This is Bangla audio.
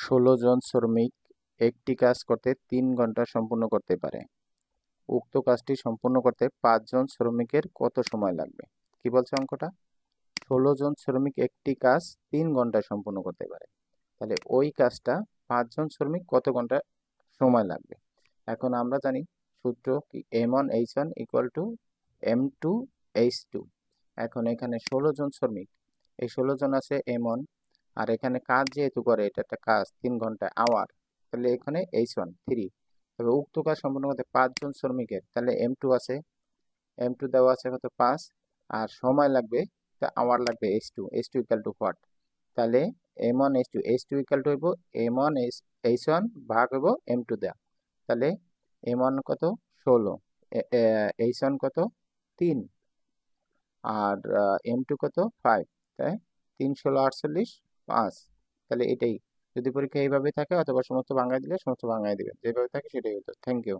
16 জন শ্রমিক একটি কাজ করতে 3 ঘন্টা সম্পূর্ণ করতে পারে। উক্ত কাজটি সম্পূর্ণ করতে 5 জন শ্রমিকের কত সময় লাগবে? কি বলছে অঙ্কটা? 16 জন শ্রমিক একটি কাজ 3 ঘন্টায় সম্পূর্ণ করতে পারে। তাহলে ওই কাজটা 5 জন শ্রমিক কত ঘন্টা সময় লাগবে? এখন আমরা জানি সূত্র কি, m1 h1 equal to m2 h2। এখন এখানে 16 জন শ্রমিক, এই 16 জন আছে m1, আর এখানে কাজ যেহেতু করে, এটা একটা কাজ 3 ঘন্টা আওয়ার, তাহলে এখানে h1 3। তবে উক্ত কাজ সম্পূর্ণ করতে 5 জন শ্রমিকের, তাহলে m2 আছে, m2 দেওয়া আছে কত 5, আর সময় লাগবে তা আওয়ার লাগবে h2 ইকুয়াল টু হোয়াট? তাহলে m1 h2 ইকুয়াল টু হইব m1 h1 ভাগ হইব m2 দেওয়া। তাহলে m1 কত 16, h1 কত 3, আর m2 কত 5, তাই 3 16 48 5। তাহলে এটাই, যদি পরীক্ষা এইভাবে থাকে অথবা সমস্ত ভাঙায় দিলে সমস্ত ভাঙায় দিবে, যেভাবে থাকে সেটাই হতো। Thank you.